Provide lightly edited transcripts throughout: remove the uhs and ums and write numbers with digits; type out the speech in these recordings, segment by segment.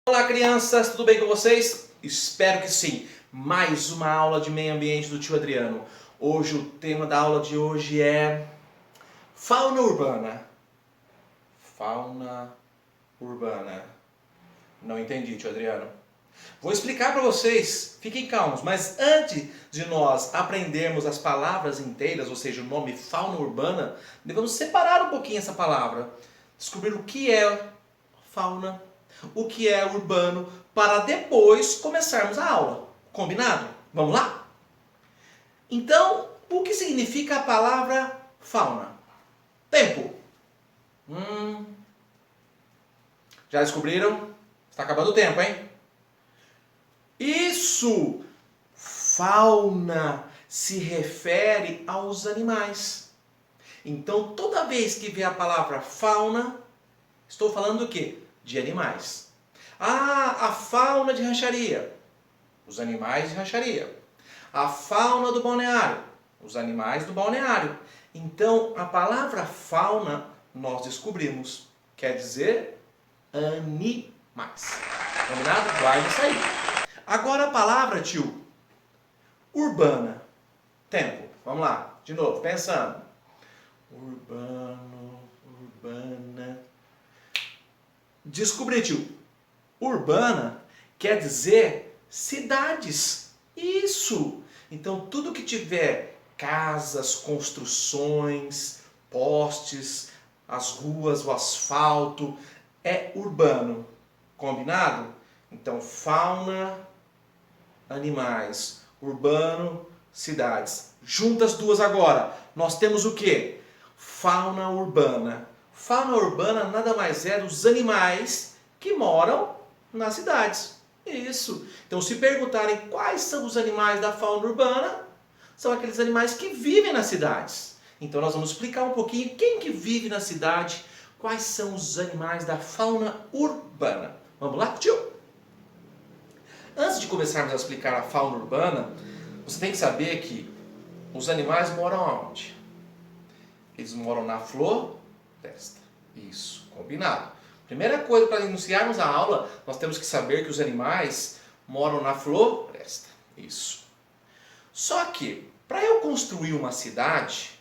Olá crianças, tudo bem com vocês? Espero que sim. Mais uma aula de meio ambiente do tio Adriano. Hoje o tema da aula de hoje é fauna urbana. Fauna urbana. Não entendi, tio Adriano. Vou explicar para vocês, fiquem calmos, mas antes de nós aprendermos as palavras inteiras, ou seja, o nome fauna urbana, devemos separar um pouquinho essa palavra, descobrir o que é fauna, o que é urbano, para depois começarmos a aula. Combinado? Vamos lá? Então, o que significa a palavra fauna? Tempo. Já descobriram? Está acabando o tempo, hein? Isso! Fauna se refere aos animais. Então, toda vez que vê a palavra fauna, estou falando do quê? De animais. Ah, a fauna de rancharia. Os animais de rancharia. A fauna do balneário. Os animais do balneário. Então, a palavra fauna, nós descobrimos, quer dizer animais. Combinado? Guarda isso aí. Agora a palavra, tio, urbana. Tempo. Vamos lá, de novo, pensando. Urbano, urbana. Descobri, tio. Urbana quer dizer cidades. Isso! Então tudo que tiver casas, construções, postes, as ruas, o asfalto, é urbano. Combinado? Então fauna, animais, urbano, cidades. Juntas duas agora, nós temos o quê? Fauna urbana. Fauna urbana nada mais é dos animais que moram nas cidades. Isso. Então se perguntarem quais são os animais da fauna urbana, são aqueles animais que vivem nas cidades. Então nós vamos explicar um pouquinho quem que vive na cidade, quais são os animais da fauna urbana. Vamos lá, tio? Antes de começarmos a explicar a fauna urbana, você tem que saber que os animais moram aonde? Eles moram na floresta. Isso, combinado. Primeira coisa para iniciarmos a aula, nós temos que saber que os animais moram na floresta. Isso. Só que, para eu construir uma cidade,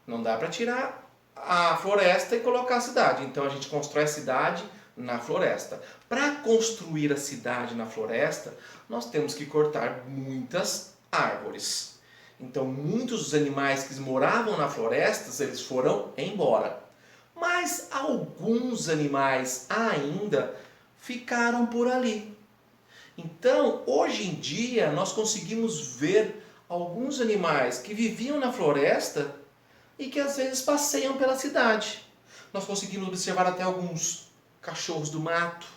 não dá para tirar a floresta e colocar a cidade. Então a gente constrói a cidade na floresta. Para construir a cidade na floresta, nós temos que cortar muitas árvores. Então muitos dos animais que moravam na floresta, eles foram embora. Mas alguns animais ainda ficaram por ali. Então, hoje em dia, nós conseguimos ver alguns animais que viviam na floresta e que às vezes passeiam pela cidade. Nós conseguimos observar até alguns cachorros do mato,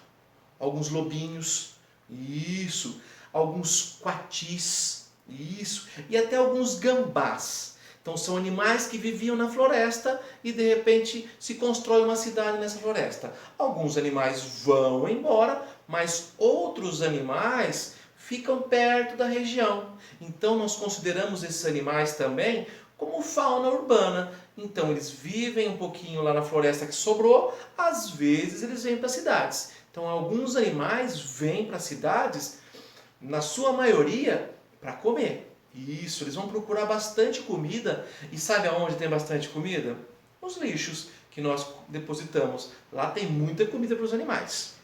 alguns lobinhos, isso, alguns coatis, isso, e até alguns gambás. Então são animais que viviam na floresta e de repente se constrói uma cidade nessa floresta. Alguns animais vão embora, mas outros animais ficam perto da região. Então nós consideramos esses animais também como fauna urbana. Então eles vivem um pouquinho lá na floresta que sobrou, às vezes eles vêm para as cidades. Então alguns animais vêm para as cidades, na sua maioria, para comer. Isso, eles vão procurar bastante comida. E sabe aonde tem bastante comida? Nos lixos que nós depositamos. Lá tem muita comida para os animais.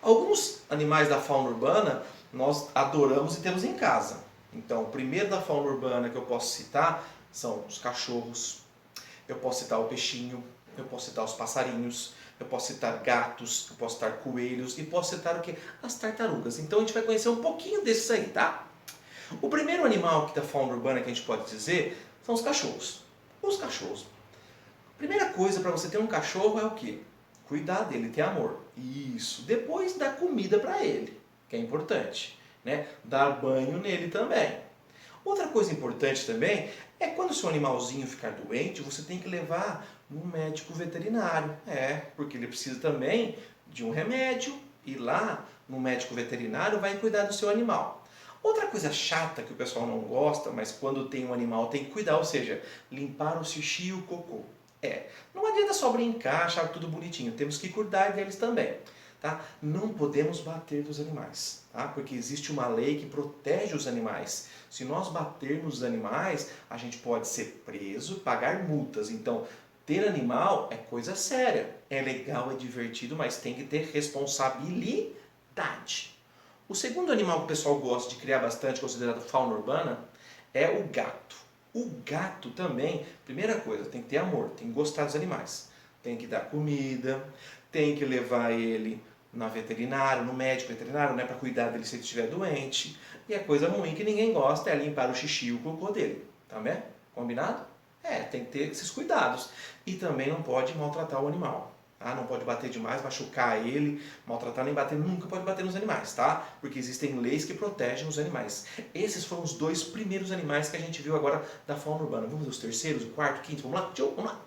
Alguns animais da fauna urbana nós adoramos e temos em casa. Então, o primeiro da fauna urbana que eu posso citar são os cachorros, eu posso citar o peixinho, eu posso citar os passarinhos, eu posso citar gatos, eu posso citar coelhos e posso citar o quê? As tartarugas. Então a gente vai conhecer um pouquinho desses aí, tá? O primeiro animal da fauna urbana que a gente pode dizer são os cachorros. Os cachorros. Primeira coisa para você ter um cachorro é o quê? Cuidar dele, ter amor. Isso. Depois dar comida para ele, que é importante, né? Dar banho nele também. Outra coisa importante também é quando o seu animalzinho ficar doente, você tem que levar no médico veterinário. Porque ele precisa também de um remédio e lá no médico veterinário, vai cuidar do seu animal. Outra coisa chata que o pessoal não gosta, mas quando tem um animal tem que cuidar, ou seja, limpar o xixi e o cocô. Não adianta só brincar, achar tudo bonitinho, temos que cuidar deles também. Tá? Não podemos bater nos animais, tá? Porque existe uma lei que protege os animais. Se nós batermos os animais, a gente pode ser preso, pagar multas. Então, ter animal é coisa séria. É legal, é divertido, mas tem que ter responsabilidade. O segundo animal que o pessoal gosta de criar bastante, considerado fauna urbana, é o gato. O gato também, primeira coisa, tem que ter amor, tem que gostar dos animais. Tem que dar comida, tem que levar ele na veterinária, no médico veterinário, né, para cuidar dele se ele estiver doente. E a coisa ruim que ninguém gosta é limpar o xixi e o cocô dele. Tá bem? Combinado? Tem que ter esses cuidados. E também não pode maltratar o animal. Não pode bater demais, machucar ele, maltratar nem bater, nunca pode bater nos animais, tá? Porque existem leis que protegem os animais. Esses foram os 2 primeiros animais que a gente viu agora da fauna urbana. Vamos ver os terceiros, o quarto, o quinto, vamos lá? Tchau, vamos lá.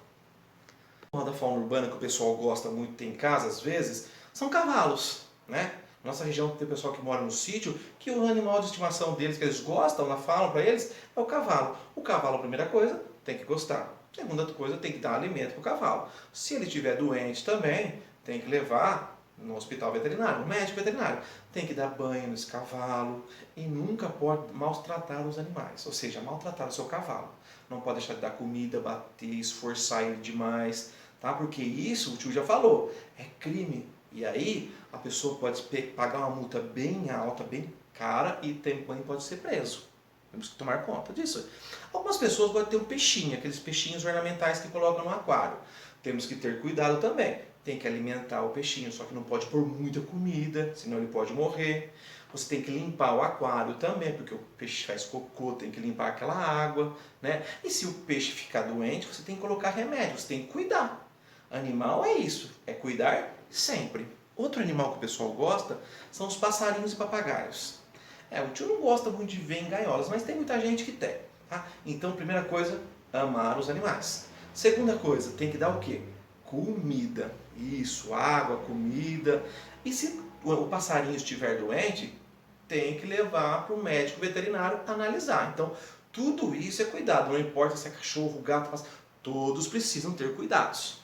Uma da fauna urbana que o pessoal gosta muito de ter em casa, às vezes, são cavalos, né? Nossa região tem pessoal que mora no sítio, que o animal de estimação deles, que eles gostam, falam para eles, é o cavalo. O cavalo, a primeira coisa, tem que gostar. Segunda coisa, tem que dar alimento para o cavalo. Se ele estiver doente também, tem que levar no hospital veterinário, no médico veterinário. Tem que dar banho nesse cavalo e nunca pode maltratar os animais, ou seja, maltratar o seu cavalo. Não pode deixar de dar comida, bater, esforçar ele demais, tá? Porque isso, o tio já falou, é crime. E aí a pessoa pode pagar uma multa bem alta, bem cara e também pode ser preso. Temos que tomar conta disso. Algumas pessoas podem ter um peixinho, aqueles peixinhos ornamentais que colocam no aquário. Temos que ter cuidado também. Tem que alimentar o peixinho, só que não pode pôr muita comida, senão ele pode morrer. Você tem que limpar o aquário também, porque o peixe faz cocô, tem que limpar aquela água, né? E se o peixe ficar doente, você tem que colocar remédio, você tem que cuidar. Animal é isso, é cuidar sempre. Outro animal que o pessoal gosta são os passarinhos e papagaios. O tio não gosta muito de ver em gaiolas, mas tem muita gente que tem. Tá? Então, primeira coisa, amar os animais. Segunda coisa, tem que dar o quê? Comida. Isso, água, comida. E se o passarinho estiver doente, tem que levar para o médico veterinário analisar. Então, tudo isso é cuidado. Não importa se é cachorro, gato, passarinho, todos precisam ter cuidados.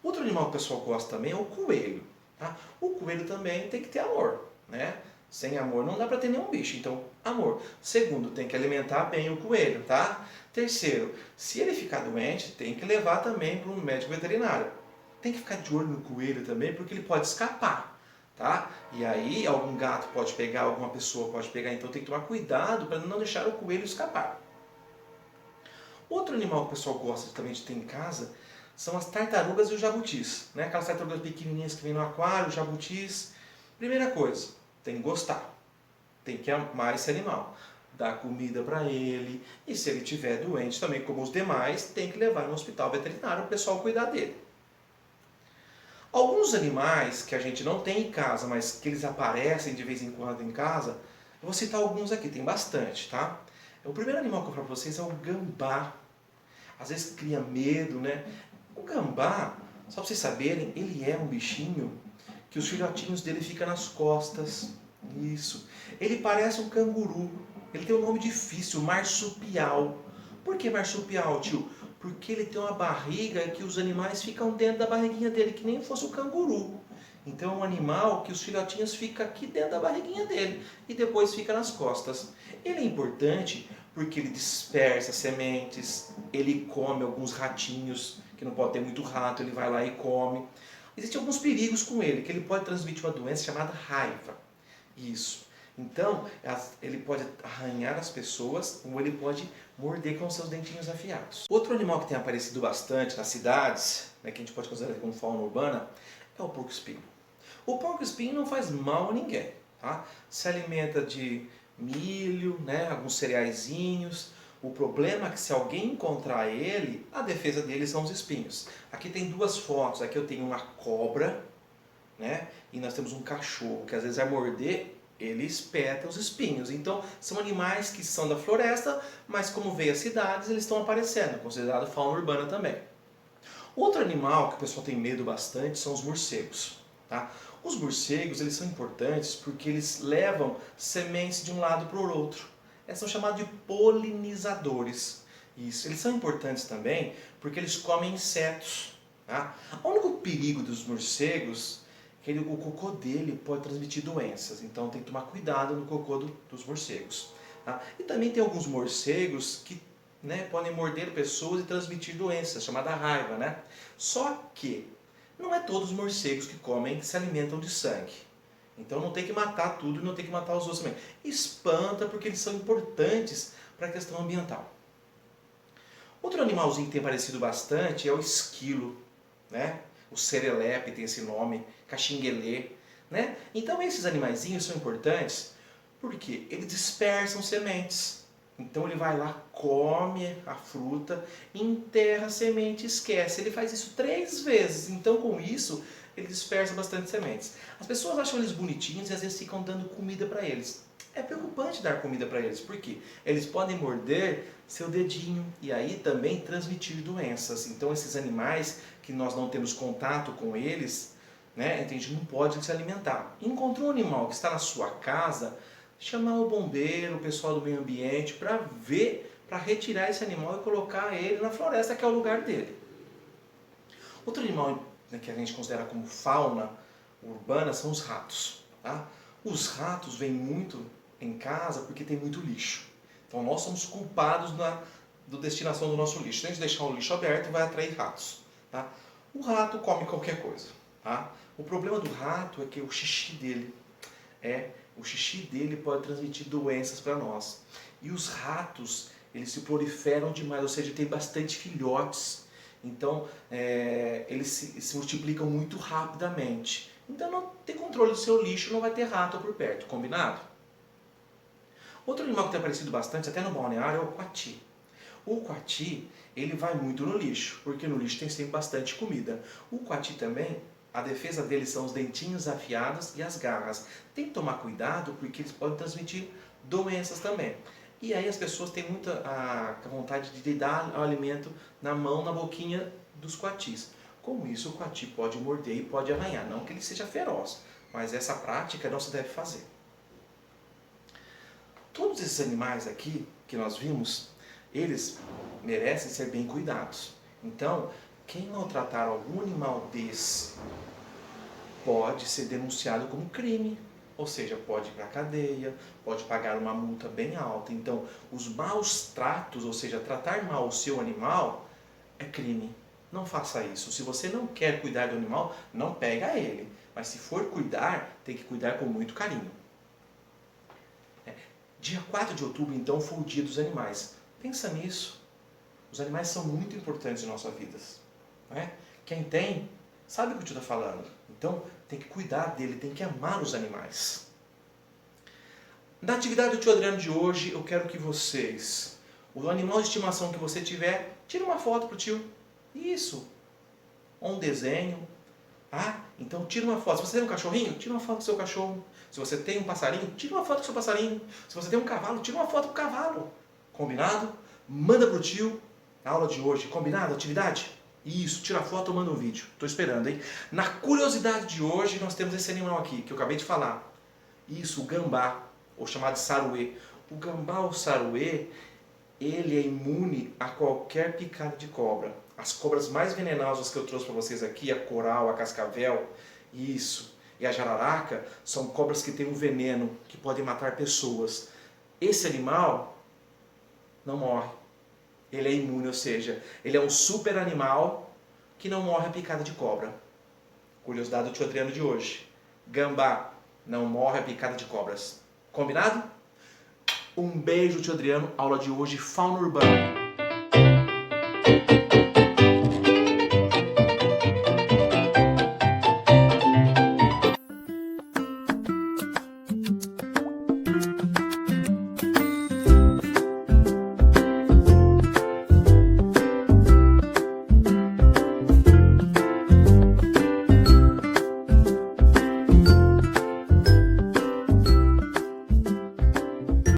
Outro animal que o pessoal gosta também é o coelho. Tá? O coelho também tem que ter amor, né? Sem amor não dá para ter nenhum bicho, então amor. Segundo, tem que alimentar bem o coelho, tá? Terceiro, se ele ficar doente, tem que levar também para um médico veterinário. Tem que ficar de olho no coelho também, porque ele pode escapar, tá? E aí algum gato pode pegar, alguma pessoa pode pegar, então tem que tomar cuidado para não deixar o coelho escapar. Outro animal que o pessoal gosta também de ter em casa são as tartarugas e os jabutis, né? Aquelas tartarugas pequenininhas que vêm no aquário, jabutis. Primeira coisa, tem que gostar, tem que amar esse animal, dar comida para ele e se ele estiver doente também, como os demais, tem que levar no hospital veterinário para o pessoal cuidar dele. Alguns animais que a gente não tem em casa, mas que eles aparecem de vez em quando em casa, eu vou citar alguns aqui, tem bastante, tá? O primeiro animal que eu falo para vocês é o gambá. Às vezes cria medo, né? O gambá, só para vocês saberem, ele é um bichinho que os filhotinhos dele ficam nas costas. Isso. Ele parece um canguru. Ele tem um nome difícil, marsupial. Por que marsupial, tio? Porque ele tem uma barriga que os animais ficam dentro da barriguinha dele, que nem fosse o canguru. Então é um animal que os filhotinhos ficam aqui dentro da barriguinha dele e depois fica nas costas. Ele é importante porque ele dispersa sementes, ele come alguns ratinhos, que não pode ter muito rato, ele vai lá e come. Existem alguns perigos com ele, que ele pode transmitir uma doença chamada raiva. Isso. Então, ele pode arranhar as pessoas ou ele pode morder com seus dentinhos afiados. Outro animal que tem aparecido bastante nas cidades, né, que a gente pode considerar como fauna urbana, é o porco-espinho. O porco-espinho não faz mal a ninguém, tá? Se alimenta de milho, né, alguns cereaizinhos. O problema é que se alguém encontrar ele, a defesa dele são os espinhos. Aqui tem 2 fotos, aqui eu tenho uma cobra, né, e nós temos um cachorro, que às vezes vai morder, ele espeta os espinhos. Então, são animais que são da floresta, mas como veio as cidades, eles estão aparecendo, considerado fauna urbana também. Outro animal que o pessoal tem medo bastante são os morcegos. Tá? Os morcegos, eles são importantes porque eles levam sementes de um lado para o outro. Eles são chamados de polinizadores. Isso, eles são importantes também porque eles comem insetos. Tá? O único perigo dos morcegos é que o cocô dele pode transmitir doenças. Então tem que tomar cuidado no cocô dos morcegos. Tá? E também tem alguns morcegos que podem morder pessoas e transmitir doenças, chamada raiva. Né? Só que não é todos os morcegos que se alimentam de sangue. Então não tem que matar tudo e não tem que matar os outros também. Espanta porque eles são importantes para a questão ambiental. Outro animalzinho que tem aparecido bastante é o esquilo, né? O serelepe tem esse nome, caxinguelê, né? Então esses animaizinhos são importantes porque eles dispersam sementes. Então ele vai lá, come a fruta, enterra a semente e esquece. Ele faz isso 3 vezes, então com isso ele dispersa bastante sementes. As pessoas acham eles bonitinhos e às vezes ficam dando comida para eles. É preocupante dar comida para eles, porque eles podem morder seu dedinho e aí também transmitir doenças. Então esses animais que nós não temos contato com eles, a gente não pode se alimentar. Encontrou um animal que está na sua casa, chamar o bombeiro, o pessoal do meio ambiente, para retirar esse animal e colocar ele na floresta, que é o lugar dele. Outro animal que a gente considera como fauna urbana são os ratos. Tá? Os ratos vêm muito em casa porque tem muito lixo. Então nós somos culpados da destinação do nosso lixo. Se a gente deixar o lixo aberto, vai atrair ratos. Tá? O rato come qualquer coisa. Tá? O problema do rato é que o xixi dele pode transmitir doenças para nós. E os ratos, eles se proliferam demais, ou seja, tem bastante filhotes. Então, eles se multiplicam muito rapidamente. Então, não ter controle do seu lixo, não vai ter rato por perto, combinado? Outro animal que tem aparecido bastante, até no balneário, é o coati. O coati, ele vai muito no lixo, porque no lixo tem sempre bastante comida. O coati também, a defesa dele são os dentinhos afiados e as garras. Tem que tomar cuidado porque eles podem transmitir doenças também. E aí as pessoas têm muita a vontade de dar o alimento na mão, na boquinha dos coatis. Com isso, o coati pode morder e pode arranhar. Não que ele seja feroz, mas essa prática não se deve fazer. Todos esses animais aqui que nós vimos, eles merecem ser bem cuidados. Então, quem maltratar algum animal desse pode ser denunciado como crime. Ou seja, pode ir para a cadeia, pode pagar uma multa bem alta. Então, os maus tratos, ou seja, tratar mal o seu animal, é crime. Não faça isso. Se você não quer cuidar do animal, não pega ele. Mas se for cuidar, tem que cuidar com muito carinho. Dia 4 de outubro, então, foi o Dia dos Animais. Pensa nisso. Os animais são muito importantes em nossas vidas. Quem tem, sabe o que eu estou falando. Então, tem que cuidar dele, tem que amar os animais. Na atividade do tio Adriano de hoje, eu quero que vocês, o animal de estimação que você tiver, tire uma foto para o tio. Isso. Ou um desenho. Então tira uma foto. Se você tem um cachorrinho, tira uma foto do seu cachorro. Se você tem um passarinho, tira uma foto do seu passarinho. Se você tem um cavalo, tira uma foto do cavalo. Combinado? Manda para o tio a aula de hoje. Combinado? Atividade? Isso, tira foto ou manda um vídeo. Estou esperando, hein? Na curiosidade de hoje, nós temos esse animal aqui, que eu acabei de falar. Isso, o gambá, ou chamado de saruê. O gambá ou saruê, ele é imune a qualquer picada de cobra. As cobras mais venenosas que eu trouxe para vocês aqui, a coral, a cascavel, isso, e a jararaca, são cobras que têm um veneno que podem matar pessoas. Esse animal não morre. Ele é imune, ou seja, ele é um super animal que não morre a picada de cobra. Curiosidade do tio Adriano de hoje. Gambá não morre a picada de cobras. Combinado? Um beijo, tio Adriano. Aula de hoje, fauna urbana.